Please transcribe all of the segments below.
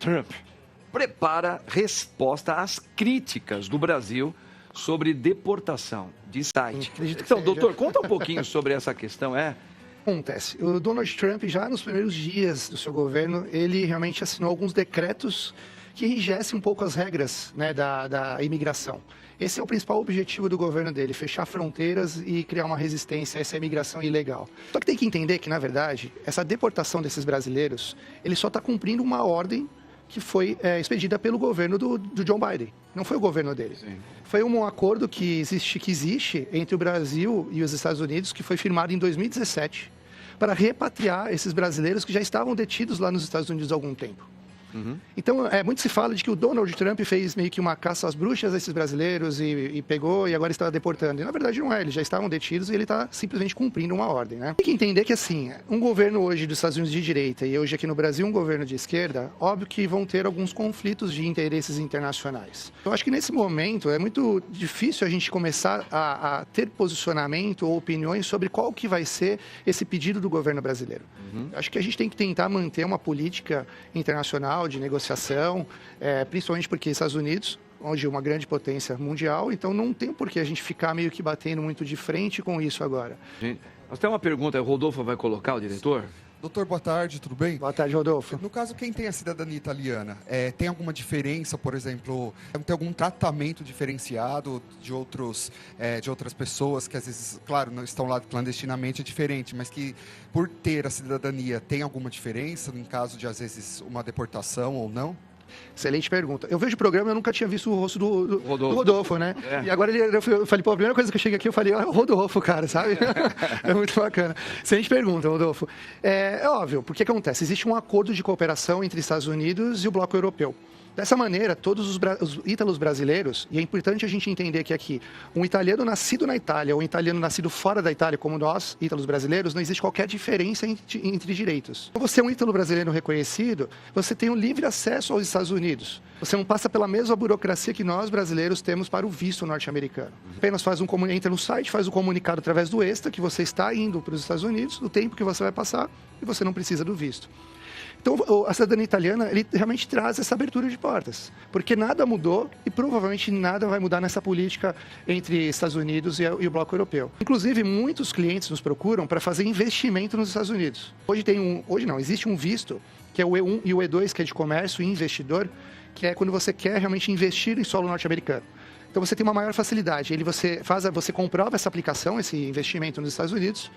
Trump prepara resposta às críticas do Brasil sobre deportação de site. Então, doutor, conta um pouquinho sobre essa questão, Acontece. O Donald Trump, já nos primeiros dias do seu governo, ele realmente assinou alguns decretos que enrijecem um pouco as regras, né, da imigração. Esse é o principal objetivo do governo dele, fechar fronteiras e criar uma resistência a essa imigração ilegal. Só que tem que entender que, na verdade, essa deportação desses brasileiros, ele só está cumprindo uma ordem que foi expedida pelo governo do John Biden. Não foi o governo dele. Sim. Foi um acordo que existe entre o Brasil e os Estados Unidos, que foi firmado em 2017, para repatriar esses brasileiros que já estavam detidos lá nos Estados Unidos há algum tempo. Então, muito se fala de que o Donald Trump fez meio que uma caça às bruxas a esses brasileiros e pegou e agora está deportando. E, na verdade, não é. Eles já estavam detidos e ele está simplesmente cumprindo uma ordem, né? Tem que entender que, assim, um governo hoje dos Estados Unidos de direita e hoje aqui no Brasil um governo de esquerda, óbvio que vão ter alguns conflitos de interesses internacionais. Eu acho que, nesse momento, é muito difícil a gente começar a ter posicionamento ou opiniões sobre qual que vai ser esse pedido do governo brasileiro. Acho que a gente tem que tentar manter uma política internacional de negociação, principalmente porque Estados Unidos, hoje uma grande potência mundial, então não tem por que a gente ficar meio que batendo muito de frente com isso agora. Nós temos uma pergunta, o Rodolfo vai colocar, o diretor? Doutor, boa tarde, tudo bem? Boa tarde, Rodolfo. No caso, quem tem a cidadania italiana, tem alguma diferença, por exemplo, tem algum tratamento diferenciado de outras pessoas que às vezes, claro, não estão lá clandestinamente, é diferente, mas que por ter a cidadania tem alguma diferença em caso de, às vezes, uma deportação ou não? Excelente pergunta. Eu vejo o programa, eu nunca tinha visto o rosto do Rodolfo, né? E agora eu falei, pô, a primeira coisa que eu cheguei aqui, eu falei, o Rodolfo, cara, sabe? É muito bacana. Excelente pergunta, Rodolfo. É óbvio, porque acontece? Existe um acordo de cooperação entre Estados Unidos e o bloco europeu. Dessa maneira, todos os ítalos brasileiros, e é importante a gente entender que aqui, um italiano nascido na Itália ou um italiano nascido fora da Itália, como nós, ítalos brasileiros, não existe qualquer diferença entre direitos. Se você é um ítalo brasileiro reconhecido, você tem um livre acesso aos Estados Unidos. Você não passa pela mesma burocracia que nós, brasileiros, temos para o visto norte-americano. Apenas entra no site, faz um comunicado através do ESTA, que você está indo para os Estados Unidos, o tempo que você vai passar, e você não precisa do visto. Então, a cidadania italiana, ele realmente traz essa abertura de portas, porque nada mudou e provavelmente nada vai mudar nessa política entre Estados Unidos e o bloco europeu. Inclusive, muitos clientes nos procuram para fazer investimento nos Estados Unidos. Existe um visto, que é o E1 e o E2, que é de comércio e investidor, que é quando você quer realmente investir em solo norte-americano. Então, você tem uma maior facilidade. Você comprova essa aplicação, esse investimento nos Estados Unidos,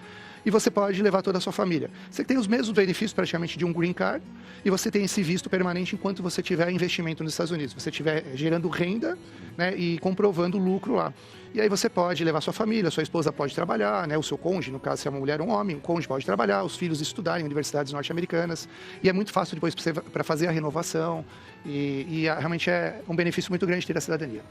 e você pode levar toda a sua família. Você tem os mesmos benefícios praticamente de um green card e você tem esse visto permanente enquanto você tiver investimento nos Estados Unidos. Você estiver gerando renda, né, e comprovando lucro lá. E aí você pode levar sua família, sua esposa pode trabalhar, né, o seu cônjuge, no caso se é uma mulher ou um homem, o cônjuge pode trabalhar, os filhos estudarem em universidades norte-americanas. E é muito fácil depois para fazer a renovação realmente é um benefício muito grande ter a cidadania.